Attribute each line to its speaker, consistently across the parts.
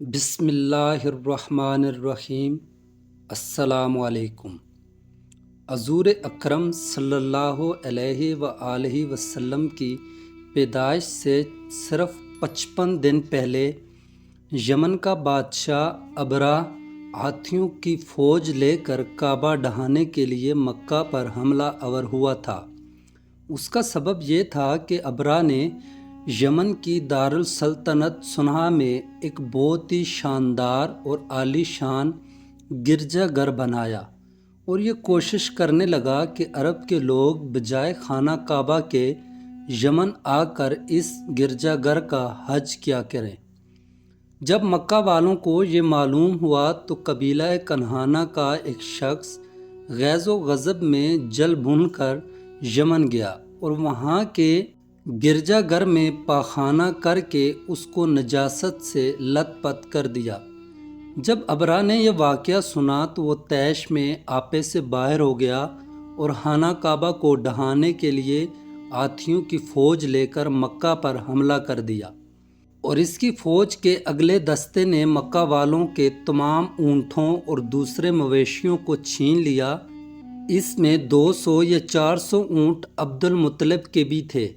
Speaker 1: بسم اللہ الرحمن الرحیم۔ السلام علیکم۔ حضور اکرم صلی اللہ علیہ وآلہ وسلم کی پیدائش سے صرف 55 دن پہلے یمن کا بادشاہ ابرہ ہاتھیوں کی فوج لے کر کعبہ ڈھانے کے لیے مکہ پر حملہ آور ہوا تھا۔ اس کا سبب یہ تھا کہ ابرہ نے یمن کی دارالسلطنت صنعا میں ایک بہت ہی شاندار اور عالی شان گرجا گھر بنایا اور یہ کوشش کرنے لگا کہ عرب کے لوگ بجائے خانہ کعبہ کے یمن آ کر اس گرجا گھر کا حج کیا کریں۔ جب مکہ والوں کو یہ معلوم ہوا تو قبیلہ کنہانہ کا ایک شخص غیظ و غضب میں جل بھن کر یمن گیا اور وہاں کے گرجا گھر میں پاخانہ کر کے اس کو نجاست سے لت پت کر دیا۔ جب ابرہ نے یہ واقعہ سنا تو وہ طیش میں آپے سے باہر ہو گیا اور خانہ کعبہ کو ڈھانے کے لیے ہاتھیوں کی فوج لے کر مکہ پر حملہ کر دیا، اور اس کی فوج کے اگلے دستے نے مکہ والوں کے تمام اونٹوں اور دوسرے مویشیوں کو چھین لیا۔ اس میں 200 یا 400 اونٹ عبد المطلب کے بھی تھے۔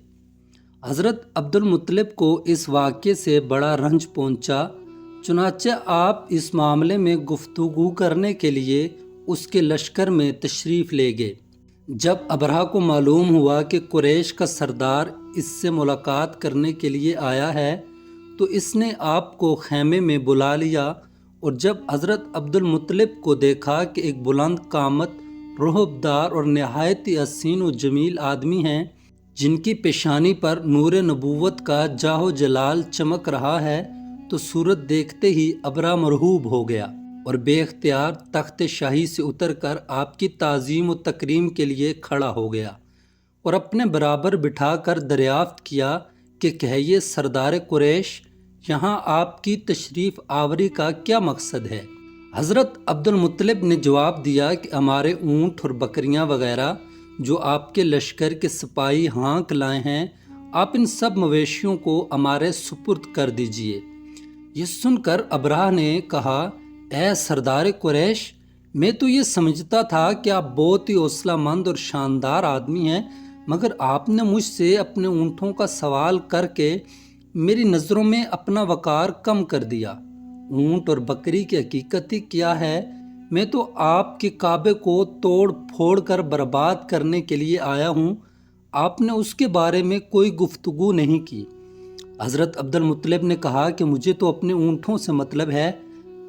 Speaker 1: حضرت عبد المطلب کو اس واقعے سے بڑا رنج پہنچا، چنانچہ آپ اس معاملے میں گفتگو کرنے کے لیے اس کے لشکر میں تشریف لے گئے۔ جب ابرہ کو معلوم ہوا کہ قریش کا سردار اس سے ملاقات کرنے کے لیے آیا ہے تو اس نے آپ کو خیمے میں بلا لیا، اور جب حضرت عبد المطلب کو دیکھا کہ ایک بلند قامت، رہبدار اور نہایت ہی حسین و جمیل آدمی ہیں جن کی پیشانی پر نور نبوت کا جاہ و جلال چمک رہا ہے، تو صورت دیکھتے ہی ابرہ مرعوب ہو گیا اور بے اختیار تخت شاہی سے اتر کر آپ کی تعظیم و تکریم کے لیے کھڑا ہو گیا اور اپنے برابر بٹھا کر دریافت کیا کہ کہیے سردار قریش، یہاں آپ کی تشریف آوری کا کیا مقصد ہے؟ حضرت عبد المطلب نے جواب دیا کہ ہمارے اونٹ اور بکریاں وغیرہ جو آپ کے لشکر کے سپاہی ہانک لائے ہیں، آپ ان سب مویشیوں کو ہمارے سپرد کر دیجئے۔ یہ سن کر ابرہ نے کہا، اے سردار قریش، میں تو یہ سمجھتا تھا کہ آپ بہت ہی حوصلہ مند اور شاندار آدمی ہیں، مگر آپ نے مجھ سے اپنے اونٹوں کا سوال کر کے میری نظروں میں اپنا وقار کم کر دیا۔ اونٹ اور بکری کی حقیقت ہی کیا ہے؟ میں تو آپ کے کعبے کو توڑ پھوڑ کر برباد کرنے کے لیے آیا ہوں، آپ نے اس کے بارے میں کوئی گفتگو نہیں کی۔ حضرت عبد المطلب نے کہا کہ مجھے تو اپنے اونٹوں سے مطلب ہے،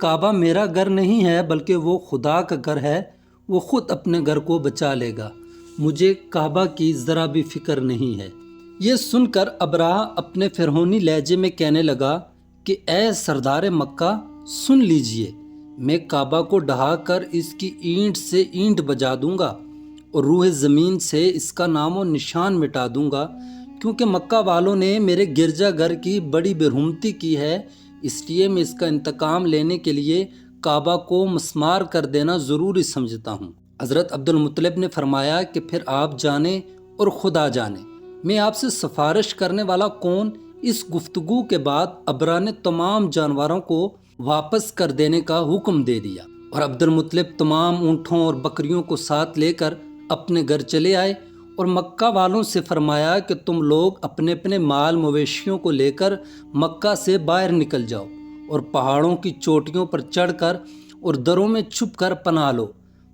Speaker 1: کعبہ میرا گھر نہیں ہے بلکہ وہ خدا کا گھر ہے، وہ خود اپنے گھر کو بچا لے گا، مجھے کعبہ کی ذرا بھی فکر نہیں ہے۔ یہ سن کر ابرہ اپنے فرعونی لہجے میں کہنے لگا کہ اے سردار مکہ، سن لیجئے، میں کعبہ کو ڈھا کر اس کی اینٹ سے اینٹ بجا دوں گا اور روح زمین سے اس کا نام و نشان مٹا دوں گا، کیونکہ مکہ والوں نے میرے گرجا گھر کی بڑی برحمتی کی ہے، اس لیے میں اس کا انتقام لینے کے لیے کعبہ کو مسمار کر دینا ضروری سمجھتا ہوں۔ حضرت عبد المطلب نے فرمایا کہ پھر آپ جانیں اور خدا جانے، میں آپ سے سفارش کرنے والا کون؟ اس گفتگو کے بعد ابرہ نے تمام جانوروں کو واپس کر دینے کا حکم دے دیا، اور عبد المطلب تمام اونٹوں اور بکریوں کو ساتھ لے کر اپنے گھر چلے آئے اور مکہ والوں سے فرمایا کہ تم لوگ اپنے اپنے مال مویشیوں کو لے کر مکہ سے باہر نکل جاؤ اور پہاڑوں کی چوٹیوں پر چڑھ کر اور دروں میں چھپ کر پناہ لو۔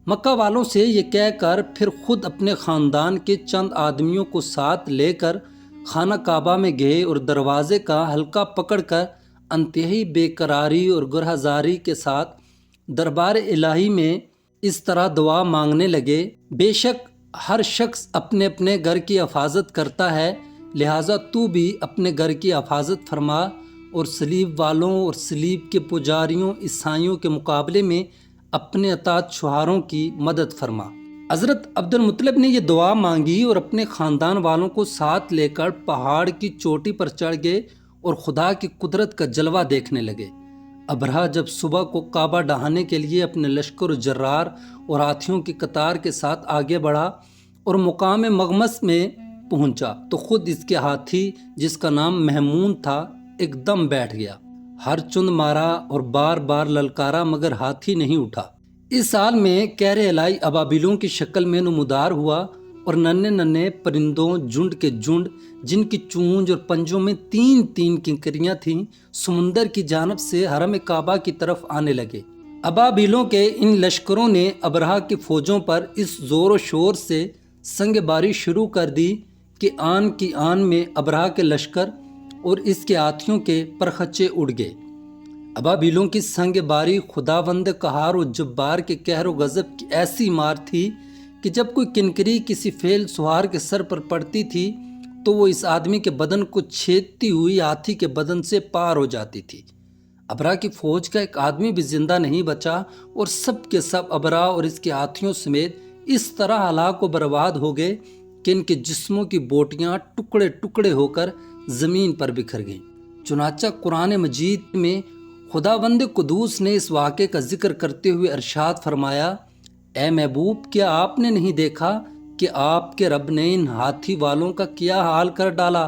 Speaker 1: مکہ والوں سے یہ کہہ کر پھر خود اپنے خاندان کے چند آدمیوں کو ساتھ لے کر خانہ کعبہ میں گئے اور دروازے کا حلقہ پکڑ کر انتہائی بے قراری اور گرہزاری کے ساتھ دربار الہی میں اس طرح دعا مانگنے لگے، بے شک ہر شخص اپنے اپنے گھر کی حفاظت کرتا ہے، لہٰذا تو بھی اپنے گھر کی حفاظت فرما اور صلیب والوں اور صلیب کے پجاریوں عیسائیوں کے مقابلے میں اپنے اطاعت شعاروں کی مدد فرما۔ حضرت عبد المطلب نے یہ دعا مانگی اور اپنے خاندان والوں کو ساتھ لے کر پہاڑ کی چوٹی پر چڑھ گئے اور خدا کی قدرت کا جلوہ دیکھنے لگے۔ ابرہ جب صبح کو کعبہ ڈھانے کے لیے اپنے لشکر و جرار اور ہاتھیوں کی قطار کے ساتھ آگے بڑھا اور مقام مغمس میں پہنچا تو خود اس کے ہاتھی، جس کا نام محمون تھا، ایک دم بیٹھ گیا۔ ہر چند مارا اور بار بار للکارا مگر ہاتھی نہیں اٹھا۔ اس حال میں کہر الہی ابابیلوں کی شکل میں نمودار ہوا اور ننھے ننھے پرندوں جھنڈ کے جھنڈ جن کی چونچ اور پنجوں میں 3 کنکریاں تھیں سمندر کی جانب سے حرم کعبہ کی طرف آنے لگے۔ ابابیلوں کے ان لشکروں نے ابرہہ کی فوجوں پر اس زور و شور سے سنگ باری شروع کر دی کہ آن کی آن میں ابرہہ کے لشکر اور اس کے ہاتھیوں کے پرخچے اڑ گئے۔ ابابیلوں کی سنگ باری خداوند قہار و جبار کے قہر و غضب کی ایسی مار تھی کہ جب کوئی کنکری کسی فیل سوار کے سر پر پڑتی تھی تو وہ اس آدمی کے بدن کو چھیدتی ہوئی ہاتھی کے بدن سے پار ہو جاتی تھی۔ ابرہہ کی فوج کا ایک آدمی بھی زندہ نہیں بچا اور سب کے سب ابرہہ اور اس کے ہاتھیوں سمیت اس طرح ہلاک و برباد ہو گئے کہ ان کے جسموں کی بوٹیاں ٹکڑے ٹکڑے ہو کر زمین پر بکھر گئیں۔ چنانچہ قرآن مجید میں خداوند قدوس نے اس واقعے کا ذکر کرتے ہوئے ارشاد فرمایا، اے محبوب کیا آپ نے نہیں دیکھا کہ آپ کے رب نے ان ہاتھی والوں کا کیا حال کر ڈالا؟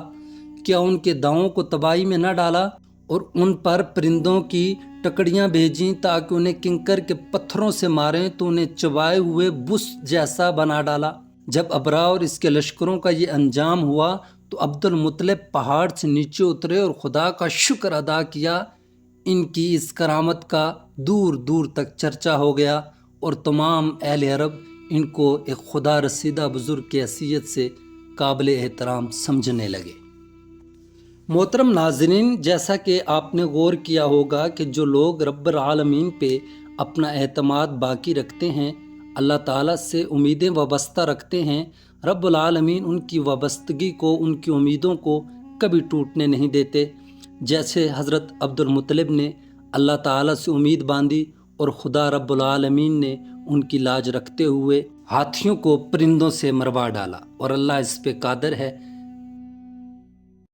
Speaker 1: کیا ان کے داؤں کو تباہی میں نہ ڈالا اور ان پر پرندوں کی ٹکڑیاں بھیجیں تاکہ انہیں کنکر کے پتھروں سے ماریں تو انہیں چبائے ہوئے بس جیسا بنا ڈالا۔ جب ابرہہ اور اس کے لشکروں کا یہ انجام ہوا تو عبد المطلب پہاڑ سے نیچے اترے اور خدا کا شکر ادا کیا۔ ان کی اس کرامت کا دور دور تک چرچا ہو گیا اور تمام اہل عرب ان کو ایک خدا رسیدہ بزرگ کی حیثیت سے قابل احترام سمجھنے لگے۔ محترم ناظرین، جیسا کہ آپ نے غور کیا ہوگا کہ جو لوگ رب العالمین پہ اپنا اعتماد باقی رکھتے ہیں، اللہ تعالیٰ سے امیدیں وابستہ رکھتے ہیں، رب العالمین ان کی وابستگی کو، ان کی امیدوں کو کبھی ٹوٹنے نہیں دیتے۔ جیسے حضرت عبد المطلب نے اللہ تعالیٰ سے امید باندھی اور خدا رب العالمین نے ان کی لاج رکھتے ہوئے ہاتھیوں کو پرندوں سے مروا ڈالا، اور اللہ اس پہ قادر ہے